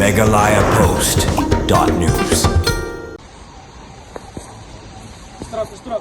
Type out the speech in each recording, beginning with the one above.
megalayapost.news. Stop.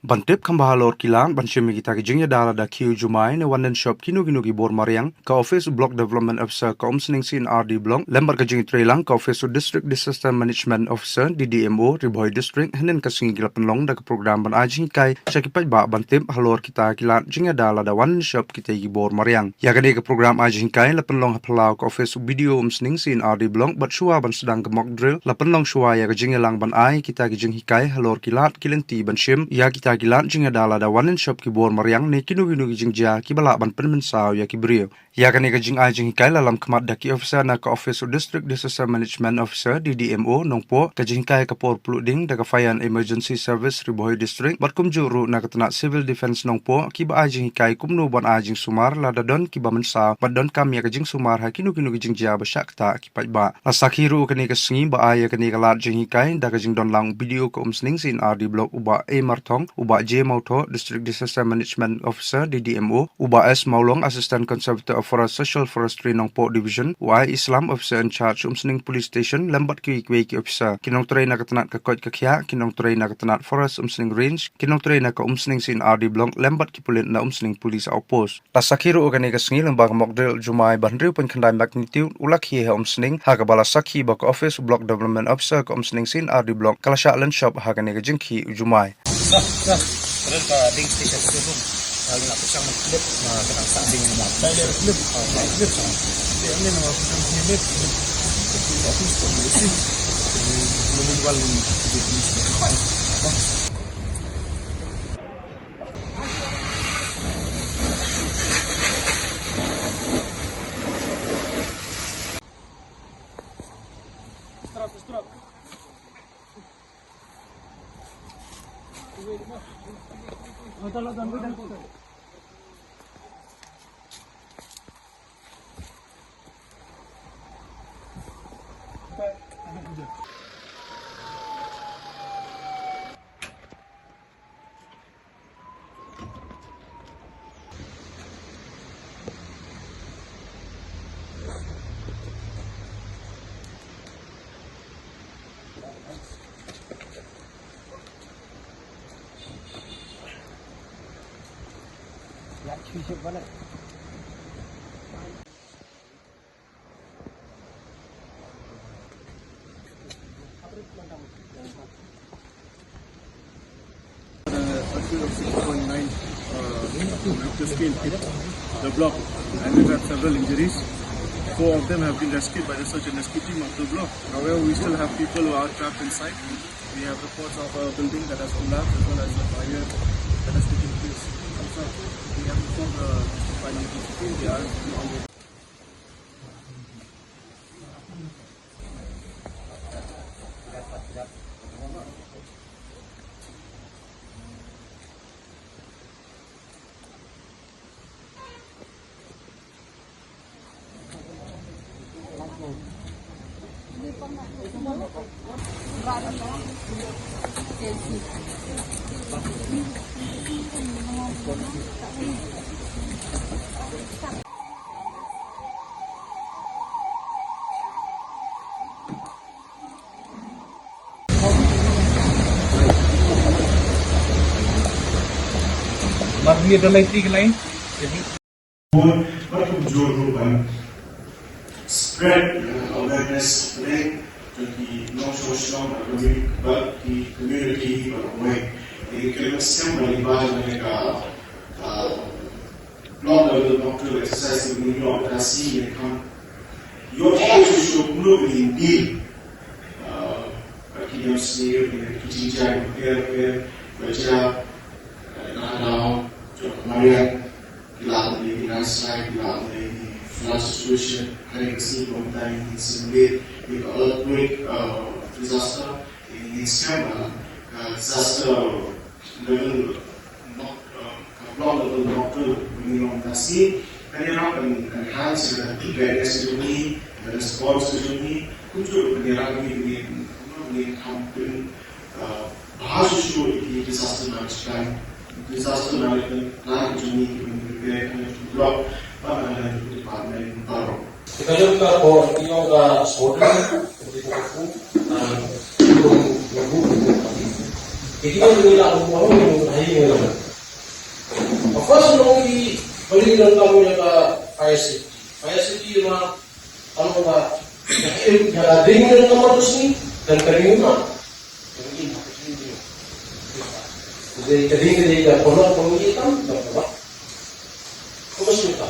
Bantip kambahalor kilang banshimi kita kijingya dala da kiu jumai ne wanen shop kinu ki bor mariang ka office block development officer ka umsning sin RD block lembar kijing trailang ka office district disaster management officer DDMO Riboy district henen ka singi penlong da ka program ban ajing kai sakipai ba bantip halor kita kilan jingya dala da wanen shop kita ki bor mariang ya ka program ajing kai la penlong haplau ka office video umsning sin RD block bat shua ban sedang ka mock drill la penlong shua ya ka jingya lang ban ai kita kijing hikai halor kilat kilenti banshim ya kita gilan jinga dala da wanen shop ki bor mariang ne kinu ki jingja ki bala ban penmen saw ya ki brio ya kan ka jing ajing kai lalam khamat da ki officer na ka office district disaster management officer DDMO nongpo ka jing kai ka por pluding da ka fayan emergency service Riboy district bat kum juru na ka tana civil defense nongpo ki ba ajing kai kumnu ban ajing sumar la da don ki ba men saw bat don kam ya ka jing sumar ha kinu ki jingja ba syak ta ki pai ba la sakhiru ka ka singi ba ya ka ka lat jing kai da ka jing don lang video ko umsning sin RD block uba e marthong uba J Mauto District Disaster Management Officer DDMO uba S Maulong Assistant Conservator of Forest Social Forestry Nongpo Division Y Islam Officer in Charge Umsning Police Station lambat ki officer kinong tray na katanat ka kot kakya kinong tray na katanat Forest Umsning Range kinong tray na ka umsning sin RD Block lambat ki pulit na umsning Police Outpost tasakhiru ogani ka singi lembag mockdrill jumai bandriu pen khandai magnitude ulak hi ha umsning ha ka bala sakhi ba ka Office Block Development Officer ka umsning sin RD Block kalasha lan shop ha ka jing ki jumai Terus ke ding station itu kalau nak pasang klip kena sanding nak. Saya klip sama. Dia ni nak pasang klip. Tapi polisi menjual Stop. Ya, cuci balik. Of 6.9 Richter scale hit the block, and we've had several injuries. 4 of them have been rescued by the search and rescue team of the block. However, we still have people who are trapped inside. We have reports of a building that has collapsed as well as a fire that has taken place. Also, we have informed the fire team they are on the Mari ada lighting lain. Jadi spread awareness today to the non-social community way. Ini kita semua dibahas mereka long level doctor exercise ini operasi mereka. Your social globally deal. Bagi yang sendiri dengan kejijian, baca, now. Marian, kita flood situation, having seen one time in Simulate, with earthquake disaster in December, disaster level, block level doctor, on the sea, and you know, enhance the readiness to me, the response to me, which will be campaign, disaster management. disaster management plan which we need to prepare to block department Baro. Kita juga po yung soda hindi ko nila ang mga yung nahingi naman. Of course, nung balik lang kami ng fire safety. Fire safety yung mga ano ba, nakading na naman ito ni dan karingin na. Jadi kading ka pono pamitan, dapat. Kumusta?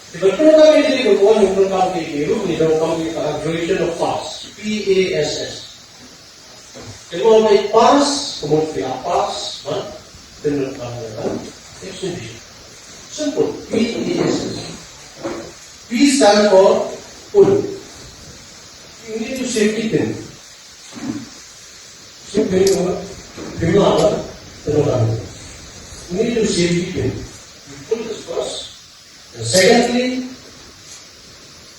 Betul kami jadi berkuah yang berkam itu ni dalam kami graduation of pass PASS. Kalau may pass, kemudian pass, dan berkam exhibition. Simple. PASS. P stand for pull. You need to safety pin. Simple. Gimana? Terus you need to safety pin. You pull this first. And secondly,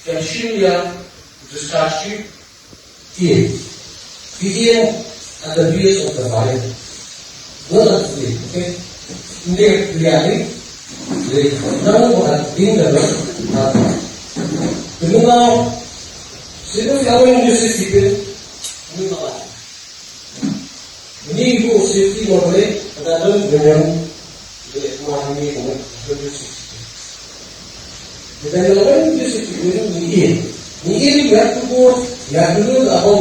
calcium discharge tube here. PTM at the base of the wire. Not at the okay? Hindi reality. Now what in the sino gawin nyo sa sipil? Hindi ko safety mo rin. At doon, ganyan. Mahami ko. Then the way this is in you have to go, you have to know about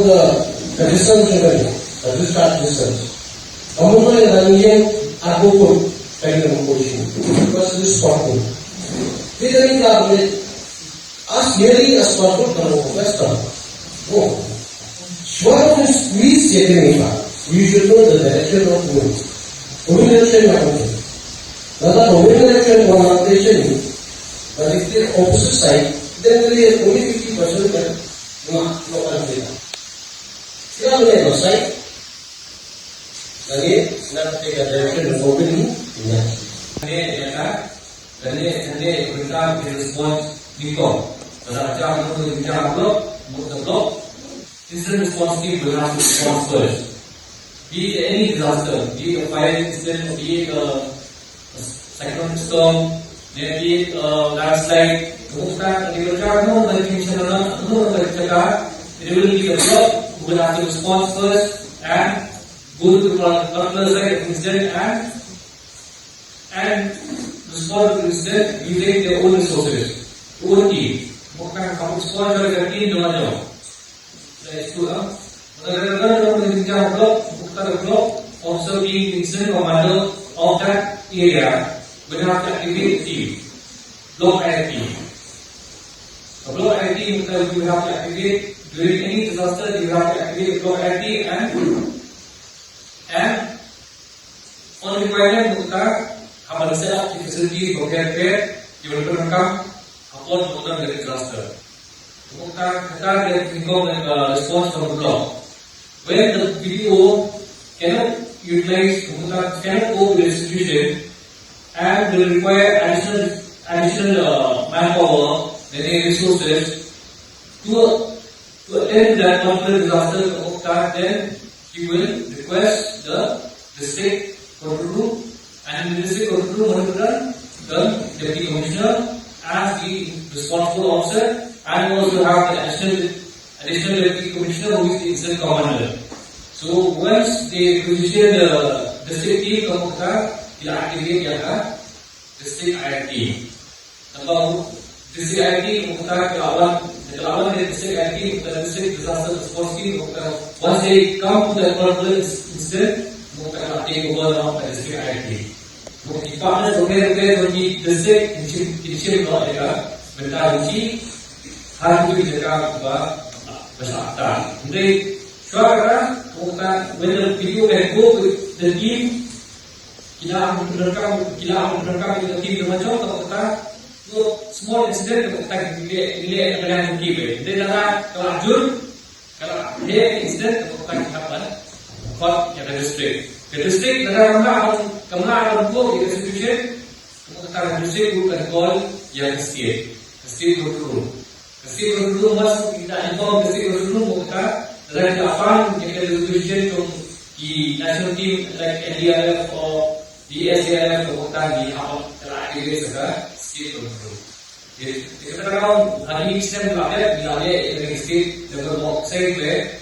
the distance level, the discharge distance. Kamu yang aku pun kayak position because this spotting. Kita ni tak boleh as nearly as possible kalau investor. Oh, one is squeeze jadi ni. You should know the direction of wind. Wind direction macam ni. Kalau wind direction orientation ni. But if the opposite side, then there is only 50% that not data. Sila boleh side. Lagi, nak take a direction of opening. Jadi kita respond dito. Pada jam itu jam blok. Incident response team will have to respond first. Be it any disaster, be it a fire incident, be it a cyclone storm. Jadi landslide, kemudian di kerja no dari misalnya no dari kerja, it will be a block. We will have to respond first and go to the other side of the incident and respond to the incident using their own resources, own team. Bukan kamu respond dari team dengan jauh. Itu lah. Kadang-kadang dalam kerja block, bukan block, also being the incident commander of that area. We have to activate the team, block IT. A block IT because you have to activate during any disaster. You have to activate block IT and on requirement kita akan set up the facilities for care. You will come upon the disaster. Kita inform the response from the block. When the BPO cannot utilize, cannot go to the institution. And will require additional manpower and resources to attend that particular disaster. Then you will request the district control room, and the district control room will the deputy commissioner as the responsible officer, and also have the additional deputy commissioner who is the incident commander. So once they position the district team, diaktifkan ya district IT. Kalau district IT menggunakan kelawan dari district IT dan district disaster response team once they come to that particular incident menggunakan take over of the district IT. Mungkin partner berbeza bagi district initial kalau ada benda uji harus dijaga bersama. Jadi suara menggunakan when the video can go with the team. Kita menerangkan kita tim macam kita small incident kita nilai dengan tim. Jadi kalau dia incident kita apa? Kot yang district. The district negara kemana go di institution kita district bukan call yang state control. State control masuk kita inform district control kita dari apa yang kita institution the national team like NDRF or the SDRF kemudian di apa terakhir juga state control. Kita tahu hari ini sistem berada di state level side where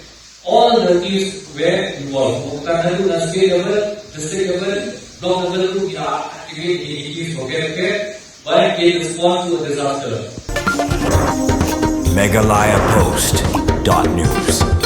all the teams were involved. Kemudian dari state level, district level, block level itu kita activate di teams okay, but they respond to a disaster. Megalayapost.news